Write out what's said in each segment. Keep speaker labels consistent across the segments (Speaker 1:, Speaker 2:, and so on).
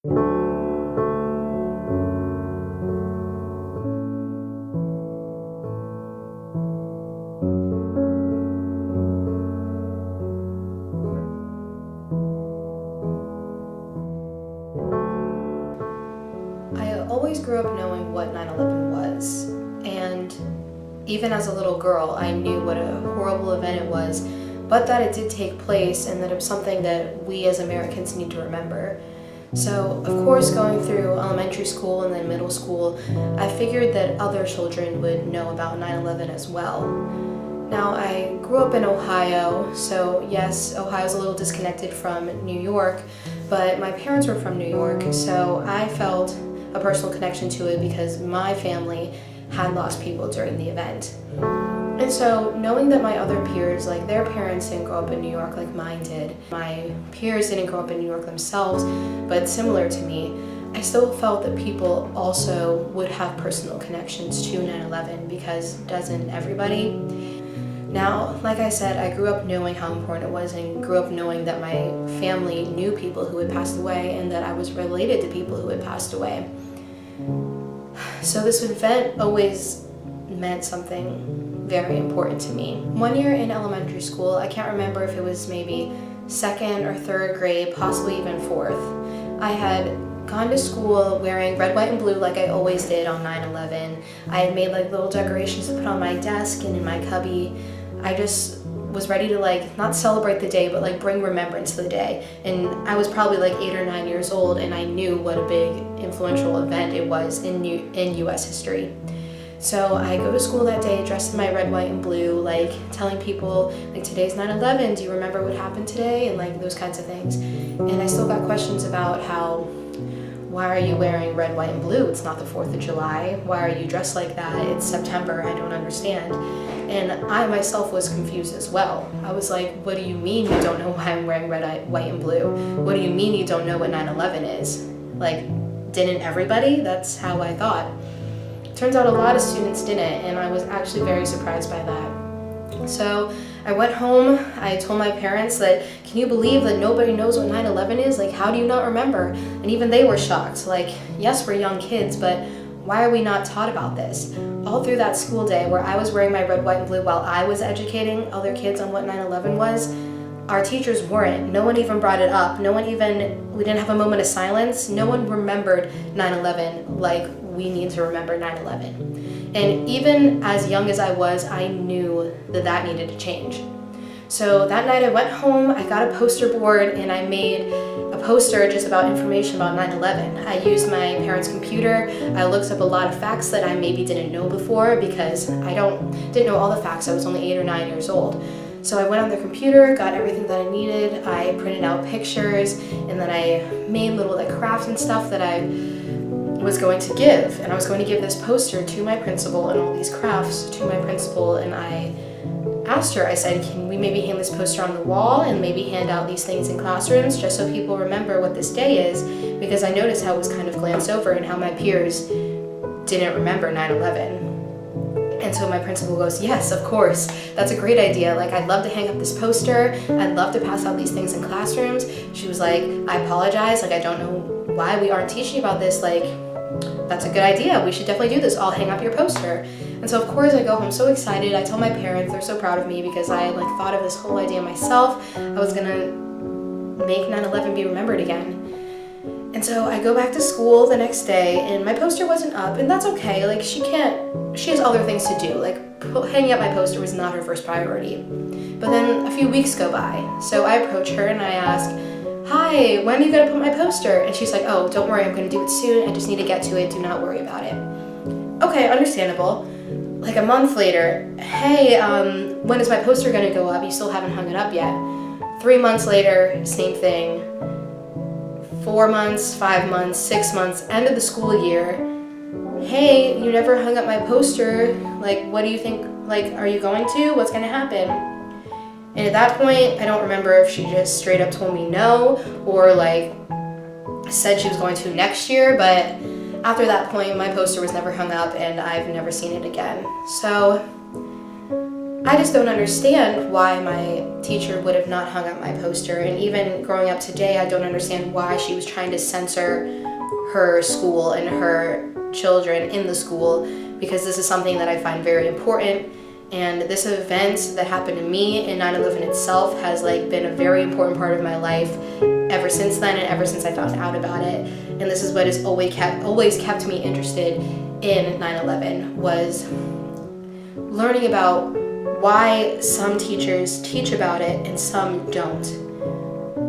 Speaker 1: I always grew up knowing what 9/11 was, and even as a little girl, I knew what a horrible event it was, but that it did take place and that it was something that we as Americans need to remember. So, of course, going through elementary school and then middle school, I figured that other children would know about 9/11 as well. Now, I grew up in Ohio, so yes, Ohio's a little disconnected from New York, but my parents were from New York, so I felt a personal connection to it because my family had lost people during the event. And so knowing that my other peers, like their parents didn't grow up in New York like mine did, my peers didn't grow up in New York themselves, but similar to me, I still felt that people also would have personal connections to 9/11 because doesn't everybody? Now, like I said, I grew up knowing how important it was and grew up knowing that my family knew people who had passed away and that I was related to people who had passed away. So this event always meant something very important to me. One year in elementary school, I can't remember if it was maybe second or third grade, possibly even fourth, I had gone to school wearing red, white, and blue like I always did on 9/11. I had made like little decorations to put on my desk and in my cubby. I just was ready to like not celebrate the day but like bring remembrance to the day, and I was probably like 8 or 9 years old and I knew what a big influential event it was in US history. So I go to school that day dressed in my red, white, and blue, like telling people like today's 9/11, do you remember what happened today, and like those kinds of things. And I still got questions about how, why are you wearing red, white, and blue? It's not the 4th of July. Why are you dressed like that? It's September. I don't understand. And I myself was confused as well. I was like, what do you mean you don't know why I'm wearing red, white, and blue? What do you mean you don't know what 9/11 is? Like, didn't everybody? That's how I thought. Turns out a lot of students didn't, and I was actually very surprised by that. So I went home, I told my parents that, can you believe that nobody knows what 9/11 is? Like, how do you not remember? And even they were shocked. Like, yes, we're young kids, but why are we not taught about this? All through that school day where I was wearing my red, white, and blue while I was educating other kids on what 9/11 was, our teachers weren't. No one even brought it up. We didn't have a moment of silence. No one remembered 9/11 like we need to remember 9/11. And even as young as I was, I knew that that needed to change. So that night I went home, I got a poster board, and I made a poster just about information about 9/11. I used my parents' computer. I looked up a lot of facts that I maybe didn't know before because I didn't know all the facts. I was only 8 or 9 years old. So I went on the computer, got everything that I needed. I printed out pictures, and then I made little like crafts and stuff that I was going to give. And I was going to give this poster to my principal and all these crafts to my principal, and I asked her, I said, can we maybe hang this poster on the wall and maybe hand out these things in classrooms just so people remember what this day is, because I noticed how it was kind of glanced over and how my peers didn't remember 9/11. And so my principal goes, yes, of course, that's a great idea. Like, I'd love to hang up this poster. I'd love to pass out these things in classrooms. She was like, I apologize. Like, I don't know why we aren't teaching about this. Like, that's a good idea. We should definitely do this. I'll hang up your poster. And so of course I go home so excited. I tell my parents, they're so proud of me because I like thought of this whole idea myself. I was gonna make 9/11 be remembered again. And so I go back to school the next day and my poster wasn't up, and that's okay. Like, she has other things to do. Like, hanging up my poster was not her first priority. But then a few weeks go by. So I approach her and I ask, hi, when are you gonna put my poster? And she's like, oh, don't worry, I'm gonna do it soon. I just need to get to it. Do not worry about it. Okay, understandable. Like a month later, hey, when is my poster gonna go up? You still haven't hung it up yet. 3 months later, same thing. 4 months, 5 months, 6 months, end of the school year. Hey, you never hung up my poster. Like, what do you think? Like, are you going to? What's gonna happen? And at that point, I don't remember if she just straight up told me no or like said she was going to next year, but after that point, my poster was never hung up and I've never seen it again. So I just don't understand why my teacher would have not hung up my poster. And even growing up today, I don't understand why she was trying to censor her school and her children in the school, because this is something that I find very important. And this event that happened to me in 9/11 itself has been a very important part of my life ever since then, and ever since I found out about it. And this is what has always kept me interested in 9/11, was learning about why some teachers teach about it and some don't.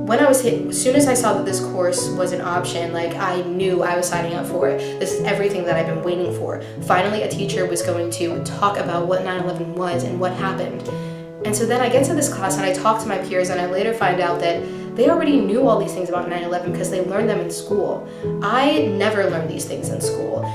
Speaker 1: As soon as I saw that this course was an option, I knew I was signing up for it. This is everything that I've been waiting for. Finally, a teacher was going to talk about what 9/11 was and what happened. And so then I get to this class and I talk to my peers, and I later find out that they already knew all these things about 9/11 because they learned them in school. I never learned these things in school.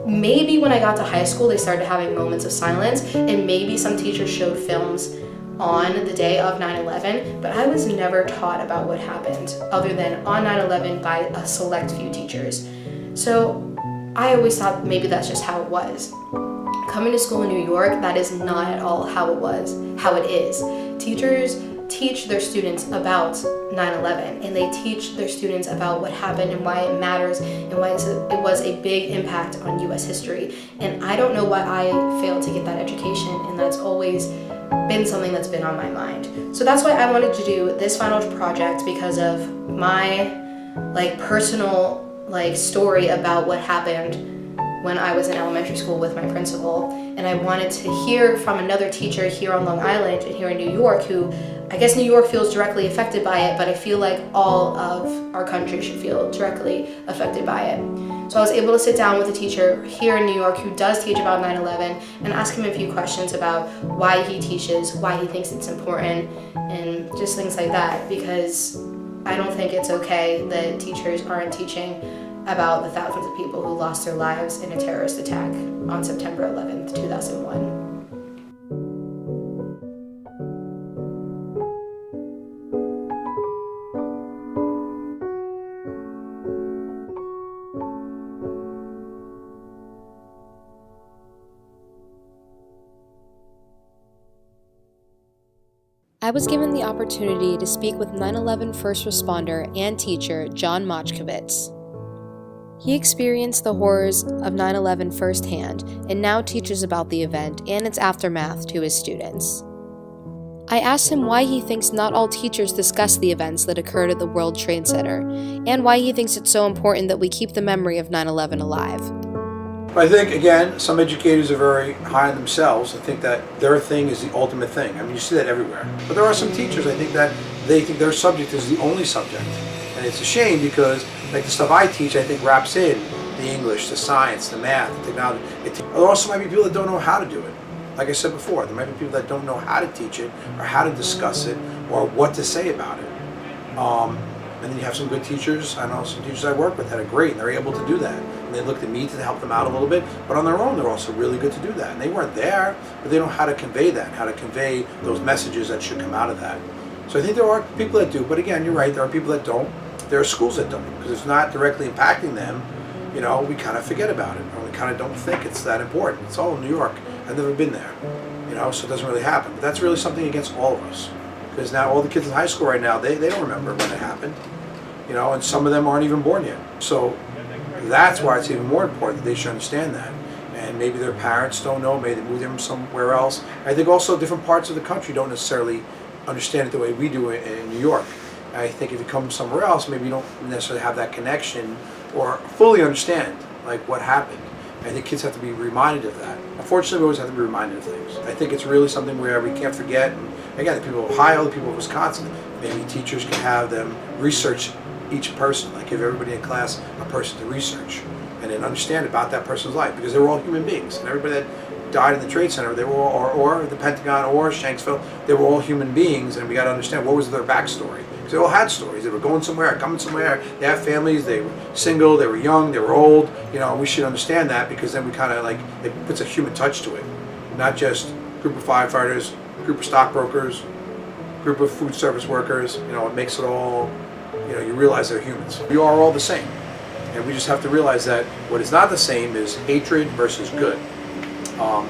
Speaker 1: Maybe when I got to high school, they started having moments of silence, and maybe some teachers showed films on the day of 9/11, but I was never taught about what happened other than on 9/11 by a select few teachers. So I always thought maybe that's just how it was. Coming to school in New York, that is not at all how it is. Teachers teach their students about 9/11, and they teach their students about what happened and why it matters and why it was a big impact on US history. And I don't know why I failed to get that education, and that's always been something that's been on my mind. So that's why I wanted to do this final project, because of my personal story about what happened when I was in elementary school with my principal. And I wanted to hear from another teacher here on Long Island and here in New York, who I guess New York feels directly affected by it, but I feel like all of our country should feel directly affected by it. So I was able to sit down with a teacher here in New York who does teach about 9/11 and ask him a few questions about why he teaches, why he thinks it's important, and just things like that, because I don't think it's okay that teachers aren't teaching about the thousands of people who lost their lives in a terrorist attack on September 11th, 2001. I was given the opportunity to speak with 9/11 first responder and teacher John Mochkovitz. He experienced the horrors of 9/11 firsthand and now teaches about the event and its aftermath to his students. I asked him why he thinks not all teachers discuss the events that occurred at the World Trade Center, and why he thinks it's so important that we keep the memory of 9/11 alive.
Speaker 2: I think, again, some educators are very high on themselves and think that their thing is the ultimate thing. I mean, you see that everywhere. But there are some teachers, I think, that they think their subject is the only subject. And it's a shame, because the stuff I teach, I think, wraps in the English, the science, the math, the technology. There also might be people that don't know how to do it. Like I said before, there might be people that don't know how to teach it, or how to discuss it, or what to say about it. And then you have some good teachers. I know some teachers I work with that are great, and they're able to do that. And they looked at me to help them out a little bit, but on their own, they're also really good to do that. And they weren't there, but they know how to convey that, how to convey those messages that should come out of that. So I think there are people that do, but again, you're right, there are people that don't. There are schools that don't, because it's not directly impacting them. We kind of forget about it, or we kind of don't think it's that important. It's all in New York. I've never been there, so it doesn't really happen. But that's really something against all of us, because now all the kids in high school right now, they don't remember when it happened, and some of them aren't even born yet. So that's why it's even more important that they should understand that. And maybe their parents don't know, maybe they moved them somewhere else. I think also different parts of the country don't necessarily understand it the way we do it in New York. I think if you come somewhere else, maybe you don't necessarily have that connection or fully understand what happened. I think kids have to be reminded of that. Unfortunately, we always have to be reminded of things. I think it's really something where we can't forget. And again, the people of Ohio, the people of Wisconsin, maybe teachers can have them research each person, give everybody in class a person to research and then understand about that person's life, because they were all human beings. And everybody that died in the Trade Center, they were all, or the Pentagon or Shanksville, they were all human beings, and we got to understand what was their backstory. Because they all had stories. They were going somewhere, coming somewhere, they had families, they were single, they were young, they were old. We should understand that, because then we kind of it puts a human touch to it. Not just group of firefighters, group of stockbrokers, group of food service workers. It makes it all, you realize they're humans. We are all the same. And we just have to realize that what is not the same is hatred versus good.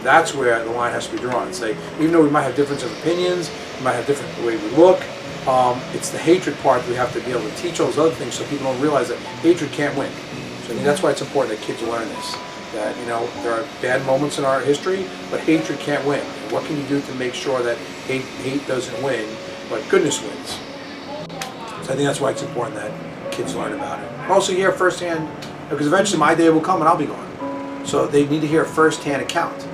Speaker 2: That's where the line has to be drawn. Say, even though we might have difference of opinions, we might have different way we look, it's the hatred part that we have to be able to teach all those other things so people don't realize that hatred can't win. So I think that's why it's important that kids learn this. That, you know, there are bad moments in our history, but hatred can't win. And what can you do to make sure that hate doesn't win, but goodness wins? So I think that's why it's important that kids learn about it. And also hear firsthand, because eventually my day will come and I'll be gone. So they need to hear a firsthand account.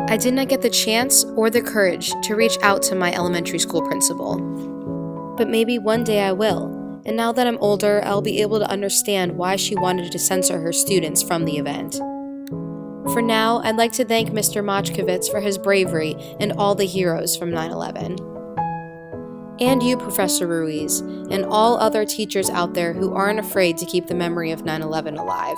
Speaker 1: I did not get the chance or the courage to reach out to my elementary school principal. But maybe one day I will. And now that I'm older, I'll be able to understand why she wanted to censor her students from the event. For now, I'd like to thank Mr. Mochkovitz for his bravery and all the heroes from 9/11. And you, Professor Ruiz, and all other teachers out there who aren't afraid to keep the memory of 9/11 alive.